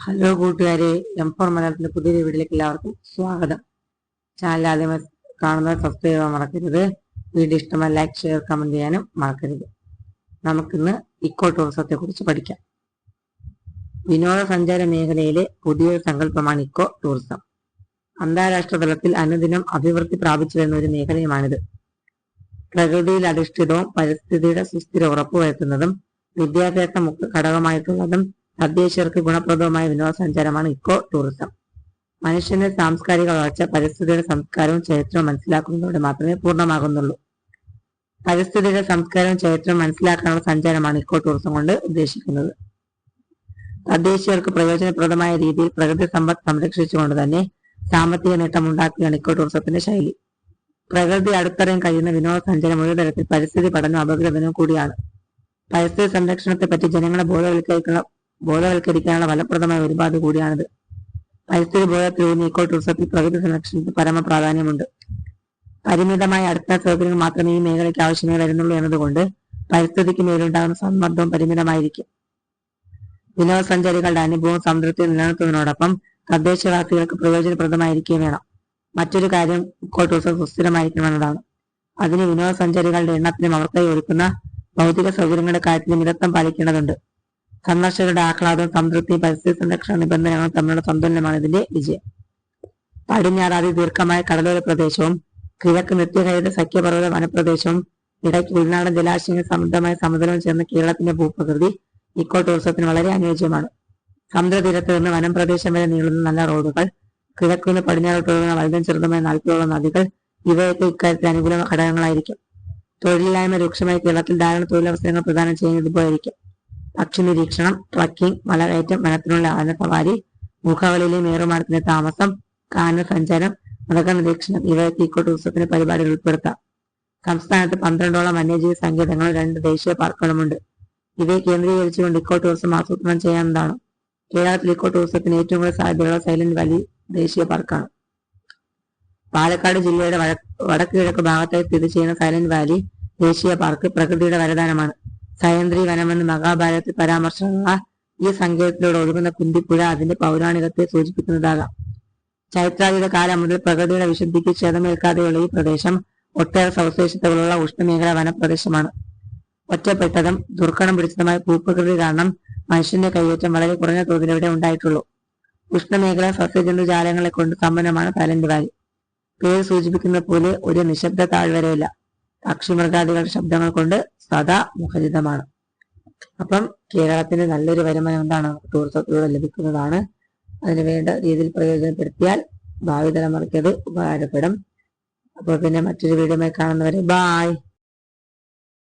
Hello കൂട്ടുകാരെ, M4 മലയാളത്തിന്റെ പുതിയ വീഡിയോയിലേക്ക് എല്ലാവർക്കും സ്വാഗതം. ചാനൽ ആദ്യമായി കാണുന്നത് സബ്സ്ക്രൈബ് ചെയ്യാൻ മറക്കരുത്. വീഡിയോ ഇഷ്ടമായി ലൈക്ക്, ഷെയർ, കമന്റ് ചെയ്യാനും മറക്കരുത്. നമുക്കിന്ന് ഇക്കോ ടൂറിസത്തെ കുറിച്ച് പഠിക്കാം. വിനോദസഞ്ചാര മേഖലയിലെ പുതിയൊരു സങ്കല്പമാണ് ഇക്കോ ടൂറിസം. അന്താരാഷ്ട്ര തലത്തിൽ അനുദിനം അഭിവൃദ്ധി പ്രാപിച്ചു വരുന്ന ഒരു മേഖലയുമാണിത്. പ്രകൃതിയിൽ അധിഷ്ഠിതവും പരിസ്ഥിതിയുടെ സുസ്ഥിര ഉറപ്പുവരുത്തുന്നതും വിദ്യാഭ്യാസ മുഖ്യ ഘടകമായിട്ടുള്ളതും തദ്ദേശീയർക്ക് ഗുണപ്രദവുമായ വിനോദസഞ്ചാരമാണ് ഇക്കോ ടൂറിസം. മനുഷ്യന്റെ സാംസ്കാരിക വളർച്ച പരിസ്ഥിതിയുടെ സംസ്കാരവും ചരിത്രവും മനസ്സിലാക്കുന്നതോടെ മാത്രമേ പൂർണ്ണമാകുന്നുള്ളൂ. പരിസ്ഥിതിയുടെ സംസ്കാരവും ചരിത്രവും മനസ്സിലാക്കാനുള്ള സഞ്ചാരമാണ് ഇക്കോ ടൂറിസം കൊണ്ട് ഉദ്ദേശിക്കുന്നത്. തദ്ദേശീയർക്ക് പ്രയോജനപ്രദമായ രീതിയിൽ പ്രകൃതി സമ്പത്ത് സംരക്ഷിച്ചുകൊണ്ട് തന്നെ സാമ്പത്തിക നേട്ടം ഉണ്ടാക്കുകയാണ് ഇക്കോ ടൂറിസത്തിന്റെ ശൈലി. പ്രകൃതി അടുത്തറിയാൻ കഴിയുന്ന വിനോദസഞ്ചാരം ഒരു തരത്തിൽ പരിസ്ഥിതി പഠനവും അപഗ്രഥനവും കൂടിയാണ്. പരിസ്ഥിതി സംരക്ഷണത്തെ പറ്റി ജനങ്ങളെ ബോധവൽക്കരിക്കാനുള്ള ഫലപ്രദമായ ഒരുപാട് കൂടിയാണിത്. പരിസ്ഥിതി ബോധത്തിലൂന്നി ഇക്കോ ടൂറിസത്തിൽ പ്രകൃതി സംരക്ഷണത്തിന് പരമ പ്രാധാന്യമുണ്ട്. പരിമിതമായ അടിസ്ഥാന സൗകര്യങ്ങൾ മാത്രമേ ഈ മേഖലയ്ക്ക് ആവശ്യമായി വരുന്നുള്ളൂ എന്നതുകൊണ്ട് പരിസ്ഥിതിക്ക് മേലുണ്ടാകുന്ന സമ്മർദ്ദവും പരിമിതമായിരിക്കും. വിനോദസഞ്ചാരികളുടെ അനുഭവവും സംതൃപ്തിയും നിലനിർത്തുന്നതിനോടൊപ്പം തദ്ദേശവാസികൾക്ക് പ്രയോജനപ്രദമായിരിക്കുകയും വേണം. മറ്റൊരു കാര്യം ഇക്കോ ടൂറിസം സുസ്ഥിരമായിരിക്കണമെന്നതാണ്. അതിന് വിനോദസഞ്ചാരികളുടെ എണ്ണത്തിനും അവർക്കായി ഒരുക്കുന്ന ഭൗതിക സൗകര്യങ്ങളുടെ കാര്യത്തിൽ മിതത്വം പാലിക്കേണ്ടതുണ്ട്. സന്ദർശകരുടെ ആഹ്ലാദവും സംതൃപ്തിയും പരിസ്ഥിതി സംരക്ഷണ നിബന്ധനകളും തമ്മിലുള്ള സന്തുലനമാണ് ഇതിന്റെ വിജയം. പടിഞ്ഞാറാതി ദീർഘമായ കടലോര പ്രദേശവും കിഴക്ക് നിത്യഹരിത സഖ്യപർവ്വത വനപ്രദേശവും ഇടയ്ക്ക് ഉൾനാടൻ ജലാശയങ്ങൾ സമൃദ്ധമായ സമതലവും ചേർന്ന കേരളത്തിന്റെ ഭൂപ്രകൃതി ഇക്കോ ടൂറിസത്തിന് വളരെ അനുയോജ്യമാണ്. സമുദ്രതീരത്ത് നിന്ന് വനം പ്രദേശം വരെ നീളുന്ന നല്ല റോഡുകൾ, കിഴക്കുനിന്ന് പടിഞ്ഞാറോട്ട് ഒഴുകുന്ന വലുതും ചെറുതുമായ 40ഓളം നദികൾ ഇവയൊക്കെ ഇക്കാര്യത്തിൽ അനുകൂല ഘടകങ്ങളായിരിക്കും. തൊഴിലില്ലായ്മ രൂക്ഷമായ കേരളത്തിൽ ധാരാളം തൊഴിലവസരങ്ങൾ പ്രദാനം ചെയ്യുന്നത് ഇതുപോലെയായിരിക്കും. പക്ഷി നിരീക്ഷണം, ട്രക്കിംഗ്, മലകയറ്റം, വനത്തിനുള്ള ആന സവാരി, മുഖവളിയിലെയും ഏറുമാടത്തിന്റെ താമസം, കാന സഞ്ചാരം, മൃഗനിരീക്ഷണം ഇവയൊക്കെ ഇക്കോ ടൂറിസത്തിന്റെ പരിപാടികൾ ഉൾപ്പെടുത്താം. സംസ്ഥാനത്ത് 12ഓളം വന്യജീവി സങ്കേതങ്ങളും 2 ദേശീയ പാർക്കുകളുമുണ്ട്. ഇവയെ കേന്ദ്രീകരിച്ചുകൊണ്ട് ഇക്കോ ടൂറിസം ആസൂത്രണം ചെയ്യാവുന്നതാണ്. കേരളത്തിൽ ഇക്കോ ടൂറിസത്തിന് ഏറ്റവും കൂടുതൽ സാധ്യതയുള്ള സൈലന്റ് വാലി ദേശീയ പാർക്കാണ്. പാലക്കാട് ജില്ലയുടെ വടക്ക് കിഴക്ക് ഭാഗത്തായി സ്ഥിതി ചെയ്യുന്ന സൈലന്റ് വാലി ദേശീയ പാർക്ക് പ്രകൃതിയുടെ വരദാനമാണ്. സയന്ത്രി വനമെന്ന് മഹാഭാരതത്തിൽ പരാമർശമുള്ള ഈ സങ്കേതത്തിലൂടെ ഒഴുകുന്ന കുന്തിപ്പുഴ അതിന്റെ പൗരാണികത്തെ സൂചിപ്പിക്കുന്നതാകാം. ചൈത്രാതീത കാലം മുതൽ പ്രകൃതിയുടെ വിശുദ്ധിക്ക് ക്ഷതമേൽക്കാതെയുള്ള ഈ പ്രദേശം ഒട്ടേറെ സവിശേഷതകളുള്ള ഉഷ്ണമേഖല വനപ്രദേശമാണ്. ഒറ്റപ്പെട്ടതും ദുർഘടം പിടിച്ചതുമായ ഭൂപ്രകൃതി കാരണം മനുഷ്യന്റെ കൈയേറ്റം വളരെ കുറഞ്ഞ തോതിൽ ഇവിടെ ഉണ്ടായിട്ടുള്ളൂ. ഉഷ്ണമേഖല സസ്യജന്തുജാലങ്ങളെ കൊണ്ട് സമ്പന്നമാണ് സൈലന്റ് വാലി. പേര് സൂചിപ്പിക്കുന്ന പോലെ ഒരു നിശബ്ദ താഴ്വരയില്ല. പക്ഷിമൃഗാദികളുടെ ശബ്ദങ്ങൾ കൊണ്ട് സദാ മുഖരിതമാണ്. അപ്പം കേരളത്തിന് നല്ലൊരു വരുമാനം എന്താണ് ടൂറിസത്തിലൂടെ ലഭിക്കുന്നതാണ്. അതിന് വേണ്ട രീതിയിൽ പ്രയോജനപ്പെടുത്തിയാൽ ഭാവി തലമുറയ്ക്ക് അത് ഉപകാരപ്പെടും. അപ്പോൾ പിന്നെ മറ്റൊരു വീഡിയോയുമായി കാണുന്നവരെ ബായ്.